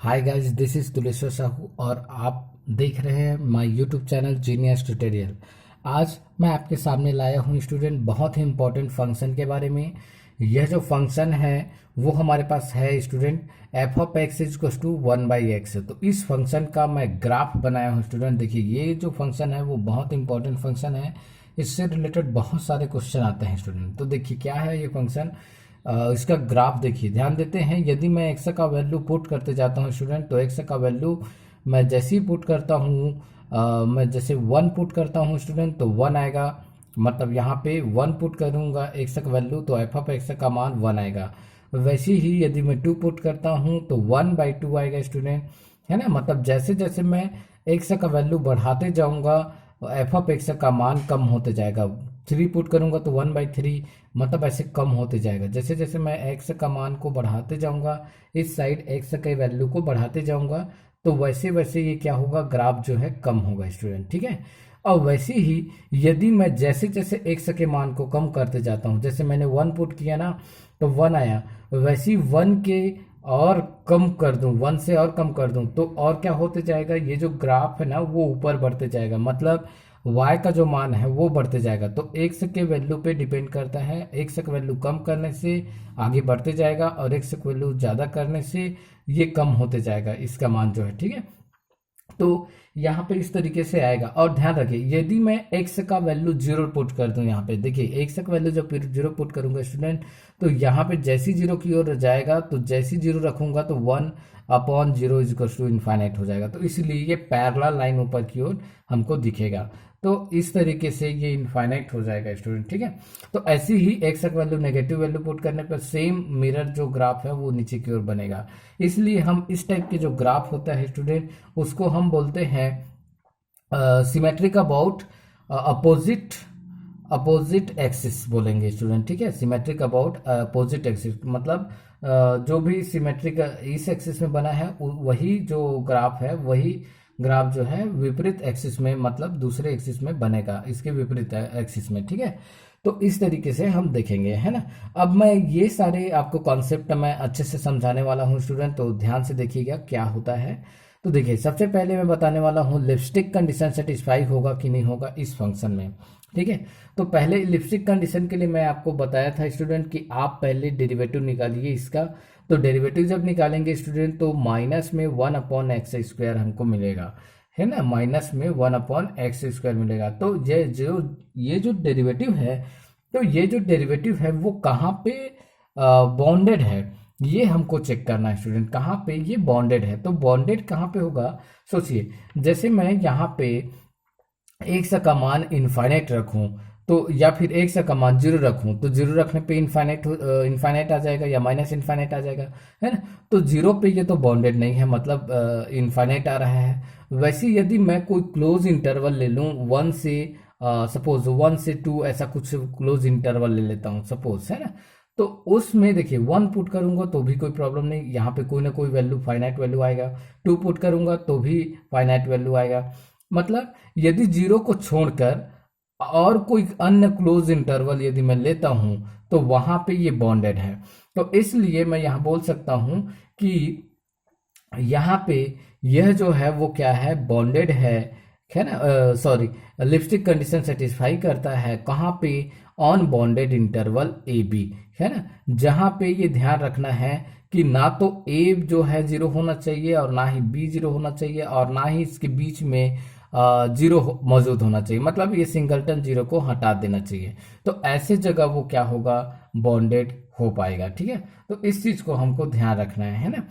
Hi guys, this is Tuleshwar Sahu और आप देख रहे हैं my YouTube channel genius tutorial. आज मैं आपके सामने लाया हूं स्टूडेंट बहुत ही इंपॉर्टेंट फंक्शन के बारे में। यह जो फंक्शन है वो हमारे पास है student F of X is equal to 1/x। तो इस फंक्शन का मैं ग्राफ बनाया हूं स्टूडेंट। देखिए, ये जो फंक्शन है वो बहुत इंपॉर्टेंट फंक्शन है। इससे रिलेटेड बहुत सारे क्वेश्चन आते हैं स्टूडेंट। तो देखिए क्या है ये फंक्शन। इसका ग्राफ देखिए, ध्यान देते हैं। यदि मैं एक्स का वैल्यू पुट करते जाता हूँ स्टूडेंट, तो एक्स का वैल्यू मैं जैसे ही पुट करता हूँ, मैं जैसे 1 पुट करता हूँ स्टूडेंट तो 1 आएगा। मतलब यहाँ पे 1 पुट करूँगा एक्स का वैल्यू तो एफ ऑफ एक्स का मान 1 आएगा। वैसे ही यदि मैं 2 पुट करता हूँ तो 1/2 आएगा स्टूडेंट, है ना। मतलब जैसे जैसे मैं एक्स का वैल्यू बढ़ाते जाऊँगा एफ ऑफ एक्स का मान कम होते जाएगा। 3 पुट करूंगा तो 1/3, मतलब ऐसे कम होते जाएगा। जैसे जैसे मैं एक्स का मान को बढ़ाते जाऊंगा, इस साइड एक्स के वैल्यू को बढ़ाते जाऊंगा, तो वैसे वैसे ये क्या होगा, ग्राफ जो है कम होगा स्टूडेंट, ठीक है। और वैसे ही यदि मैं जैसे जैसे एक्स के मान को कम करते जाता हूँ, जैसे मैंने 1 पुट किया ना तो 1 आया, वैसे ही 1 के और कम कर दूं, 1 से और कम कर दूं तो और क्या होते जाएगा, ये जो ग्राफ है ना वो ऊपर बढ़ते जाएगा। मतलब y का जो मान है वो बढ़ते जाएगा। तो x के वैल्यू पे डिपेंड करता है। x का वैल्यू कम करने से आगे बढ़ते जाएगा और x का वैल्यू ज़्यादा करने से ये कम होते जाएगा इसका मान जो है, ठीक है। तो यहाँ पे इस तरीके से आएगा। और ध्यान रखिए, यदि मैं x का वैल्यू 0 पुट कर दूं, यहाँ पे देखिए x का वैल्यू जब 0 पुट करूंगा स्टूडेंट, तो यहाँ पे जैसी 0 की ओर जाएगा तो जैसी 0 रखूंगा तो 1/0 इज इक्वल टू इनफाइनाइट हो जाएगा। तो इसलिए ये पैरेलल लाइन ऊपर की ओर हमको दिखेगा। तो इस तरीके से ये इनफाइनाइट हो जाएगा स्टूडेंट, ठीक है। तो ऐसी ही एक्स का वैल्यू नेगेटिव वैल्यू पुट करने पर सेम मिरर जो ग्राफ है वो नीचे की ओर बनेगा। इसलिए हम इस टाइप के जो ग्राफ होता है स्टूडेंट उसको हम बोलते हैं symmetric about opposite opposite axis बोलेंगे स्टूडेंट, ठीक है। सिमेट्रिक अबाउट अपोजिट एक्सिस मतलब जो भी सिमेट्रिक इस एक्सिस में बना है वही जो ग्राफ है, वही ग्राफ जो है विपरीत एक्सिस में, मतलब दूसरे एक्सिस में बनेगा, इसके विपरीत एक्सिस में, ठीक है। तो इस तरीके से हम देखेंगे, है ना। अब मैं ये सारे आपको कॉन्सेप्ट मैं अच्छे से समझाने वाला हूँ स्टूडेंट, तो ध्यान से देखिएगा क्या होता है। तो देखिए, सबसे पहले मैं बताने वाला हूँ लिपस्टिक कंडीशन सेटिस्फाई होगा कि नहीं होगा इस फंक्शन में, ठीक है। तो पहले लिपस्टिक कंडीशन के लिए मैं आपको बताया था स्टूडेंट कि आप पहले डेरिवेटिव निकालिए इसका। तो डेरिवेटिव जब निकालेंगे स्टूडेंट तो माइनस में 1/x² हमको मिलेगा, है ना। माइनस में 1/x² मिलेगा। तो ये जो डेरिवेटिव है, तो ये जो डेरिवेटिव है वो कहाँ पे बॉन्डेड है, ये हमको चेक करना है स्टूडेंट। कहाँ पे ये बॉन्डेड है, तो बॉन्डेड कहाँ पे होगा। सोचिए, जैसे मैं यहाँ पे एक्स का मान इनफाइनाइट रखूं तो, या फिर एक्स का मान 0 रखूं तो 0 रखने पे इनफाइनाइट आ जाएगा या माइनस इनफाइनाइट आ जाएगा, है ना। तो 0 पे ये तो बाउंडेड नहीं है, मतलब इनफाइनाइट आ रहा है। वैसे यदि मैं कोई क्लोज इंटरवल ले लूं 1 से, सपोज 1 से 2 ऐसा कुछ क्लोज इंटरवल ले लेता हूं सपोज, है ना। तो उसमें देखिए 1 पुट करूंगा तो भी कोई प्रॉब्लम नहीं, यहाँ पे कोई ना कोई वैल्यू फाइनाइट वैल्यू आएगा। 2 पुट करूंगा तो भी फाइनाइट वैल्यू आएगा। मतलब यदि 0 को छोड़कर और कोई अन्य क्लोज इंटरवल यदि मैं लेता हूं तो वहां पे ये बॉन्डेड है। तो इसलिए मैं यहां बोल सकता हूं कि यहाँ पे यह जो है वो क्या है, बॉन्डेड है ना। सॉरी, लिपस्टिक कंडीशन सेटिस्फाई करता है कहाँ पे, on bounded interval A B, है ना। जहाँ पे ये ध्यान रखना है कि ना तो ए जो है 0 होना चाहिए और ना ही बी 0 होना चाहिए और ना ही इसके बीच में 0 मौजूद होना चाहिए। मतलब ये सिंगलटन 0 को हटा देना चाहिए। तो ऐसे जगह वो क्या होगा, बॉन्डेड हो पाएगा, ठीक है। तो इस चीज को हमको ध्यान रखना है ना।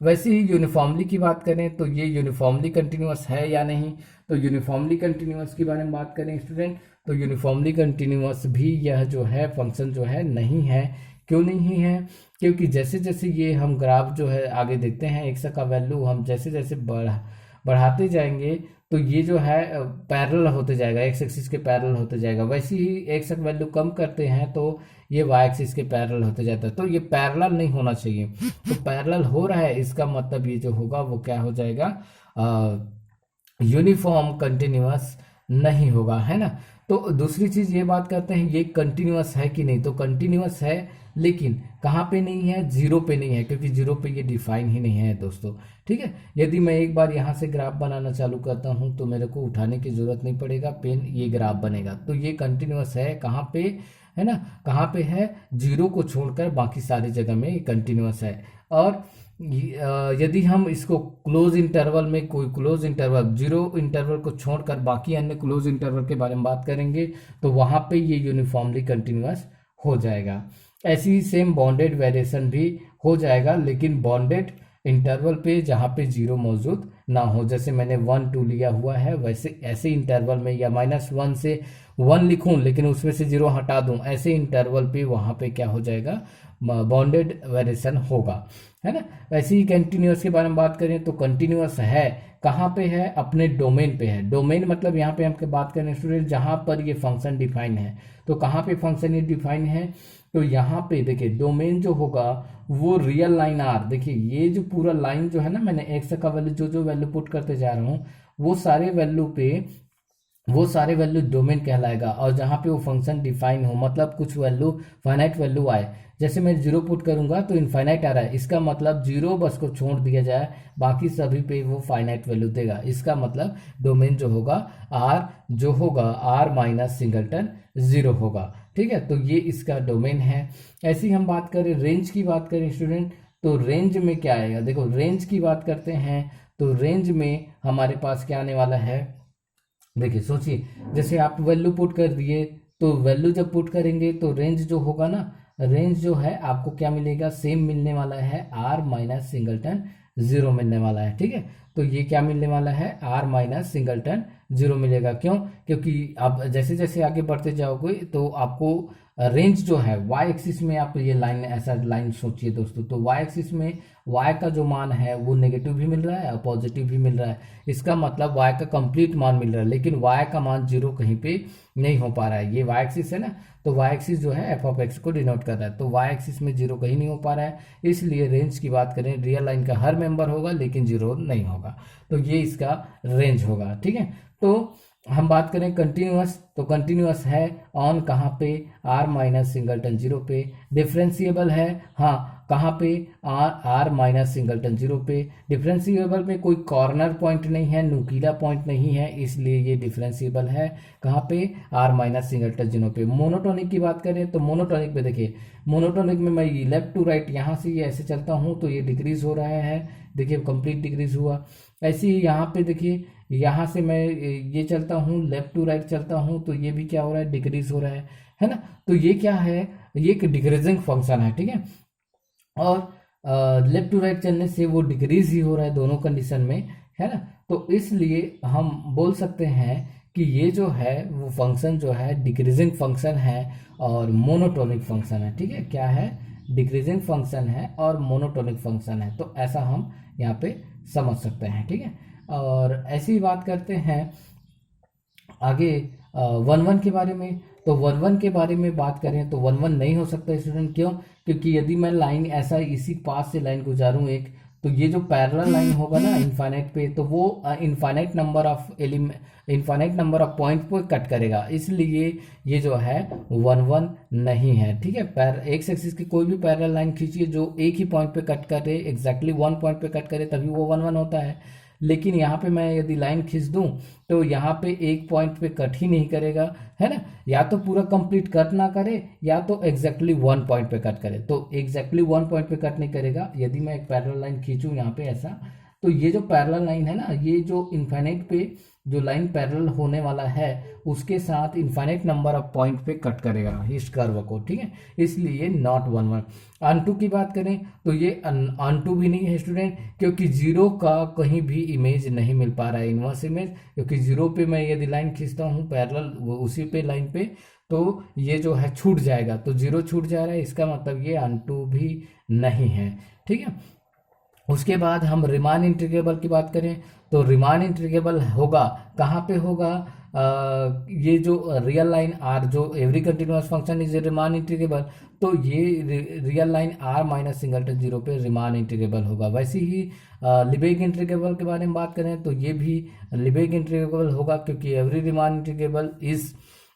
वैसे ही यूनिफॉर्मली की बात करें तो ये यूनिफॉर्मली कंटिन्यूअस है या नहीं। तो यूनिफॉर्मली कंटिन्यूअस के बारे में बात करें स्टूडेंट, तो यूनिफॉर्मली कंटिन्यूअस भी यह जो है फंक्शन जो है नहीं है। क्यों नहीं है, क्योंकि जैसे जैसे ये हम ग्राफ जो है आगे देखते हैं, एक्स का वैल्यू हम जैसे जैसे बढ़ाते जाएंगे तो ये जो है पैरेलल होते जाएगा, एक्स एक्सिस के पैरेलल होते जाएगा। वैसे ही एक्स का वैल्यू कम करते हैं तो ये वाई एक्सिस के पैरेलल होते जाता है। तो ये पैरेलल नहीं होना चाहिए। तो पैरेलल हो रहा है, इसका मतलब ये जो होगा वो क्या हो जाएगा, यूनिफॉर्म कंटिन्यूअस नहीं होगा, है ना। तो दूसरी चीज ये बात करते हैं ये कंटिन्यूअस है कि नहीं, तो कंटिन्यूअस है लेकिन कहाँ पे नहीं है, जीरो पे नहीं है, क्योंकि जीरो पे ये डिफाइन ही नहीं है दोस्तों। ठीक है, यदि मैं एक बार यहाँ से ग्राफ बनाना चालू करता हूँ तो मेरे को उठाने की जरूरत नहीं पड़ेगा, पेन ये ग्राफ बनेगा। तो ये कंटिन्यूअस है कहाँ पे, है ना, कहाँ पे है, जीरो को छोड़कर बाकी सारी जगह में ये कंटिन्यूअस है। और यदि हम इसको क्लोज इंटरवल में, कोई क्लोज इंटरवल, जीरो इंटरवल को छोड़कर बाकी अन्य क्लोज इंटरवल के बारे में बात करेंगे तो वहां पे ये यूनिफॉर्मली कंटिन्यूअस हो जाएगा। ऐसी ही सेम बॉन्डेड वेरिएशन भी हो जाएगा, लेकिन बॉन्डेड इंटरवल पे जहाँ पे जीरो मौजूद ना हो, जैसे मैंने 1 2 लिया हुआ है वैसे ऐसे इंटरवल में, या -1 से 1 लिखूं लेकिन उसमें से जीरो हटा दूं, ऐसे इंटरवल पे वहां पे क्या हो जाएगा, बॉन्डेड वेरिएशन होगा, है ना। वैसे ही कंटिन्यूअस के बारे में बात करें तो कंटिन्यूअस है कहाँ पे है, अपने डोमेन पे है। डोमेन मतलब यहाँ पे हम बात करें स्टूडेंट जहाँ पर ये फंक्शन डिफाइन है, तो कहाँ पे फंक्शन ये डिफाइन है, तो यहाँ पे देखिए डोमेन जो होगा वो रियल लाइन आर, देखिए ये जो पूरा लाइन जो है ना, मैंने एक्स का वैल्यू जो जो वैल्यू पुट करते जा रहा हूँ वो सारे वैल्यू डोमेन कहलाएगा। और जहाँ पे वो फंक्शन डिफाइन हो, मतलब कुछ वैल्यू फाइनाइट वैल्यू आए, जैसे मैं जीरो पुट करूंगा तो इनफाइनाइट आ रहा है, इसका मतलब जीरो बस को छोड़ दिया जाए, बाकी सभी पे वो फाइनाइट वैल्यू देगा। इसका मतलब डोमेन जो होगा आर माइनस सिंगलटन जीरो होगा। ठीक है, तो ये इसका डोमेन है। ऐसी हम बात करें रेंज की, बात करें स्टूडेंट, तो रेंज में क्या आएगा, देखो रेंज की बात करते हैं तो रेंज में हमारे पास क्या आने वाला है, देखिए सोचिए, जैसे आप वैल्यू पुट कर दिए तो वैल्यू जब पुट करेंगे तो रेंज जो होगा ना, रेंज जो है आपको क्या मिलेगा, सेम मिलने वाला है, आर माइनस सिंगलटन जीरो मिलने वाला है। ठीक है, तो ये क्या मिलने वाला है, आर माइनस सिंगलटन जीरो मिलेगा। क्यों, क्योंकि आप जैसे जैसे आगे बढ़ते जाओगे तो आपको रेंज जो है वाई एक्सिस में, आप ये लाइन ऐसा लाइन सोचिए दोस्तों, तो वाई एक्सिस में वाई का जो मान है वो नेगेटिव भी मिल रहा है और पॉजिटिव भी मिल रहा है। इसका मतलब वाई का कंप्लीट मान मिल रहा है, लेकिन वाई का मान जीरो कहीं पे नहीं हो पा रहा है। ये वाई एक्सिस है ना, तो वाई एक्सिस जो है एफ ऑफ एक्स को डिनोट कर रहा है, तो वाई एक्सिस में जीरो कहीं नहीं हो पा रहा है, इसलिए रेंज की बात करें रियल लाइन का हर मेंबर होगा लेकिन जीरो नहीं होगा, तो ये इसका रेंज होगा। ठीक है, तो हम बात करें कंटिन्यूअस, तो कंटिन्यूअस है ऑन कहाँ पे, आर माइनस सिंगलटन जीरो पे। डिफरेंशिएबल है, हाँ कहाँ पे, आर माइनस सिंगलटन जीरो पे। डिफरेंशिएबल में कोई कॉर्नर पॉइंट नहीं है, नुकीला पॉइंट नहीं है, इसलिए ये डिफरेंशिएबल है कहाँ पे, आर माइनस सिंगलटन जीरो पे। मोनोटोनिक की बात करें तो मोनोटोनिक पे देखिए, मोनोटोनिक में मैं लेफ्ट टू राइट यहाँ से ये ऐसे चलता हूँ तो ये डिक्रीज हो रहा है, देखिए कंप्लीट डिक्रीज हुआ। ऐसे ही यहाँ पे देखिए, यहाँ से मैं ये चलता हूँ, लेफ्ट टू राइट चलता हूँ तो ये भी क्या हो रहा है, डिक्रीज हो रहा है ना। तो ये क्या है, ये एक डिक्रीजिंग फंक्शन है। ठीक है, और लेफ्ट टू राइट चलने से वो डिक्रीज ही हो रहा है दोनों कंडीशन में, है ना। तो इसलिए हम बोल सकते हैं कि ये जो है वो फंक्शन जो है डिक्रीजिंग फंक्शन है और मोनोटोनिक फंक्शन है। ठीक है, क्या है, डिक्रीजिंग फंक्शन है और मोनोटोनिक फंक्शन है, तो ऐसा हम यहाँ पे समझ सकते हैं। ठीक है, और ऐसी बात करते हैं आगे 1 1 के बारे में, तो 1 1 के बारे में बात करें तो 1 1 नहीं हो सकता स्टूडेंट। क्यों, क्योंकि यदि मैं लाइन ऐसा इसी पास से लाइन गुजारूं एक, तो ये जो पैरेलल लाइन होगा ना इनफाइनाइट पे, तो वो इनफाइनाइट नंबर ऑफ पॉइंट को कट करेगा, इसलिए ये जो है 1 1 नहीं है। ठीक है, एक्स एक्सिस की कोई भी पैरेलल लाइन खींचिए जो एक ही पॉइंट पे कट करे, एग्जैक्टली 1 पॉइंट पे कट करे, तभी वो 1 1 होता है। लेकिन यहाँ पे मैं यदि लाइन खींच दूं तो यहाँ पे एक पॉइंट पे कट ही नहीं करेगा, है ना, या तो पूरा कंप्लीट कट ना करे या तो एग्जैक्टली 1 पॉइंट पे कट करे। तो एग्जैक्टली 1 पॉइंट पे कट नहीं करेगा। यदि मैं एक पैरेलल लाइन खींचूं यहाँ पे ऐसा, तो ये जो पैरेलल लाइन है ना, ये जो इनफाइनाइट पे जो लाइन पैरेलल होने वाला है उसके साथ इनफाइनाइट नंबर ऑफ पॉइंट पे कट करेगा इस कर्व को। ठीक है, इसलिए नॉट 1 1। अनटू की बात करें तो ये अनटू भी नहीं है स्टूडेंट, क्योंकि जीरो का कहीं भी इमेज नहीं मिल पा रहा है, इनवर्स इमेज, क्योंकि जीरो पे मैं यदि लाइन खींचता हूँ पैरेलल उसी पे लाइन पे, तो ये जो है छूट जाएगा, तो जीरो छूट जा रहा है, इसका मतलब ये अनटू भी नहीं है। ठीक है, उसके बाद हम रिमान इंटीग्रेबल की बात करें तो रिमान इंटीग्रेबल होगा कहाँ पे होगा, ये जो रियल लाइन आर, जो every continuous function is Riemann integrable, तो ये real line R minus singleton zero पे रिमान इंटीग्रेबल होगा। वैसे ही लिबेग इंटीग्रेबल के बारे में बात करें तो ये भी लिबेग इंटीग्रेबल होगा, क्योंकि every Riemann integrable is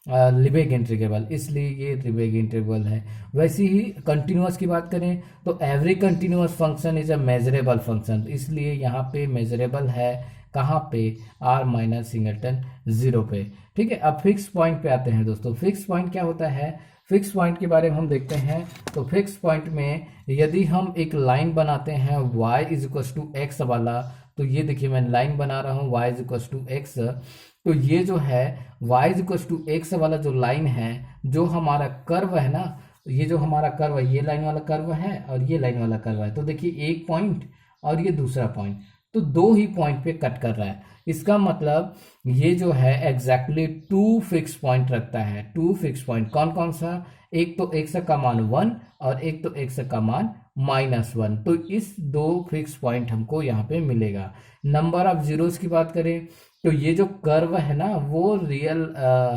Lebesgue integrable, इसलिए ये लिबेग इंटीग्रेबल है। वैसे ही कंटिन्यूअस की बात करें तो every continuous function is a measurable function, इसलिए यहाँ पे मेजरेबल है कहाँ पे, आर माइनस सिंगलटन जीरो पे। ठीक है, अब फिक्स पॉइंट पे आते हैं दोस्तों। फिक्स पॉइंट क्या होता है, फिक्स पॉइंट के बारे में हम देखते हैं। तो फिक्स पॉइंट में यदि हम एक लाइन बनाते हैं y is equal to X वाला, तो ये देखिए मैं लाइन बना रहा हूँ y is equal to X, तो ये जो है y is equal to X वाला जो लाइन है, जो हमारा कर्व है ना, ये जो हमारा कर्व है, ये लाइन वाला कर्व है और ये लाइन वाला कर्व है। तो देखिए एक पॉइंट और ये दूसरा पॉइंट, तो दो ही पॉइंट पे कट कर रहा है। इसका मतलब ये जो है एग्जैक्टली टू फिक्स पॉइंट रखता है। टू फिक्स पॉइंट कौन कौन सा, एक तो एक्स का मान 1 और एक तो एक्स का मान -1, तो इस दो फिक्स पॉइंट हमको यहाँ पे मिलेगा। नंबर ऑफ जीरोस की बात करें तो ये जो कर्व है ना वो रियल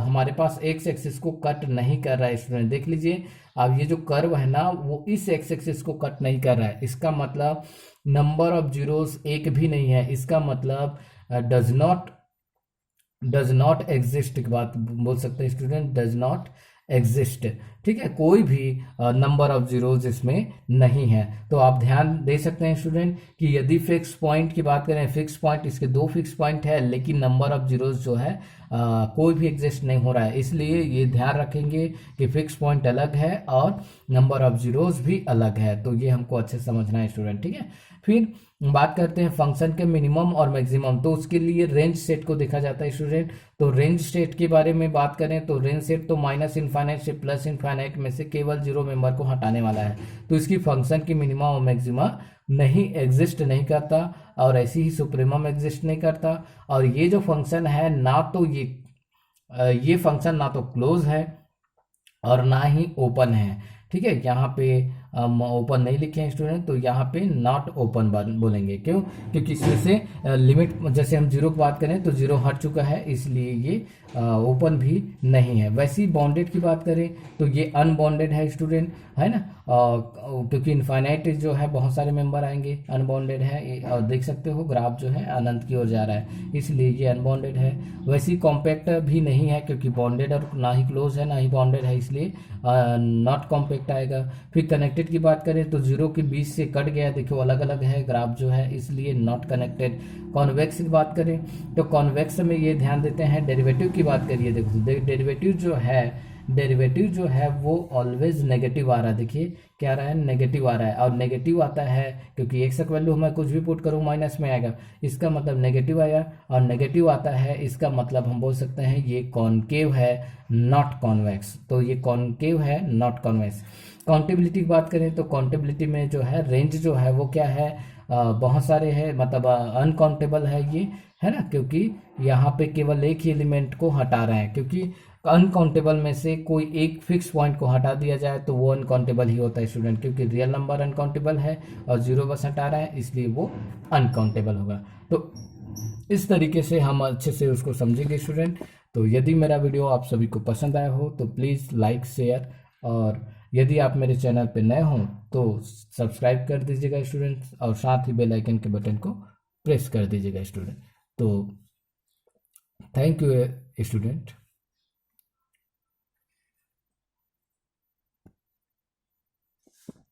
हमारे पास एक्स एक्सिस को कट नहीं कर रहा है स्टूडेंट, देख लीजिए। अब ये जो कर्व है ना वो इस एक्स एक्सिस को कट नहीं कर रहा है, इसका मतलब नंबर ऑफ जीरोस एक भी नहीं है, इसका मतलब डज नॉट एग्जिस्ट की बात बोल सकते हैं स्टूडेंट, डज नॉट एग्जिस्ट। ठीक है, कोई भी नंबर ऑफ जीरोज इसमें नहीं है। तो आप ध्यान दे सकते हैं स्टूडेंट कि यदि फिक्स पॉइंट की बात करें, फिक्स पॉइंट इसके दो फिक्स पॉइंट है लेकिन नंबर ऑफ जीरोज जो है कोई भी एग्जिस्ट नहीं हो रहा है, इसलिए ये ध्यान रखेंगे कि फिक्स पॉइंट अलग है और नंबर ऑफ जीरोज भी अलग है। तो ये हमको अच्छे से समझना है स्टूडेंट। ठीक है, फिर बात करते हैं फंक्शन के मिनिमम और मैक्सिमम, तो उसके लिए रेंज सेट को देखा जाता है स्टूडेंट। तो रेंज सेट के बारे में बात करें तो रेंज सेट तो माइनस इनफाइनाइट से प्लस इनफाइनाइट में से केवल जीरो मेंबर को हटाने वाला है, तो इसकी फंक्शन की मिनिमम और मैक्सिमा नहीं एग्जिस्ट नहीं करता और ऐसी ही सुप्रीमम एग्जिस्ट नहीं करता। और ये जो फंक्शन है ना तो ये फंक्शन ना तो क्लोज है और ना ही ओपन है। ठीक है, यहाँ पे ओपन नहीं लिखे हैं स्टूडेंट, तो यहाँ पे नॉट ओपन बोलेंगे। क्यों, क्योंकि इसमें से लिमिट, जैसे हम जीरो की बात करें तो जीरो हट चुका है, इसलिए ये ओपन भी नहीं है। वैसे ही बाउंडेड की बात करें तो ये अनबाउंडेड है स्टूडेंट, है ना, क्योंकि इनफाइनाइट जो है बहुत सारे मेंबर आएंगे, अनबाउंडेड है और देख सकते हो ग्राफ जो है अनंत की ओर जा रहा है, इसलिए ये अनबाउंडेड है। वैसे ही कॉम्पैक्ट भी नहीं है क्योंकि बाउंडेड और ना ही क्लोज है ना ही बाउंडेड है, इसलिए नॉट कॉम्पैक्ट आएगा। फिर कनेक्टेड की बात करें तो जीरो के बीच से कट गया, देखो अलग अलग है ग्राफ जो है, इसलिए नॉट कनेक्टेड। कॉन्वेक्स की बात करें तो कॉन्वेक्स में ये ध्यान देते हैं। डेरिवेटिव की बात करिए, देखो डेरिवेटिव जो है वो ऑलवेज नेगेटिव आ रहा है, देखिए क्या आ रहा है, नेगेटिव आ रहा है। और नेगेटिव आता है क्योंकि एक्स का वैल्यू मैं कुछ भी पुट करूँ माइनस में आएगा, इसका मतलब नेगेटिव आया। और नेगेटिव आता है इसका मतलब हम बोल सकते हैं ये कॉनकेव है, नॉट कॉन्वेक्स। तो ये कॉनकेव है, नॉट कॉन्वेक्स। काउंटेबिलिटी की बात करें तो काउंटेबिलिटी में जो है रेंज जो है वो क्या है, बहुत सारे हैं, मतलब अनकाउंटेबल है ये, है ना, क्योंकि यहाँ पे केवल एक ही एलिमेंट को हटा रहे हैं। क्योंकि अनकाउंटेबल में से कोई एक फिक्स पॉइंट को हटा दिया जाए तो वो अनकाउंटेबल ही होता है स्टूडेंट, क्योंकि रियल नंबर अनकाउंटेबल है और जीरो बस हटा रहा है, इसलिए वो अनकाउंटेबल होगा। तो इस तरीके से हम अच्छे से उसको समझेंगे स्टूडेंट। तो यदि मेरा वीडियो आप सभी को पसंद आया हो तो प्लीज़ लाइक शेयर, और यदि आप मेरे चैनल पर नए हों तो सब्सक्राइब कर दीजिएगा स्टूडेंट, और साथ ही बेल आइकन के बटन को प्रेस कर दीजिएगा स्टूडेंट। तो थैंक यू स्टूडेंट।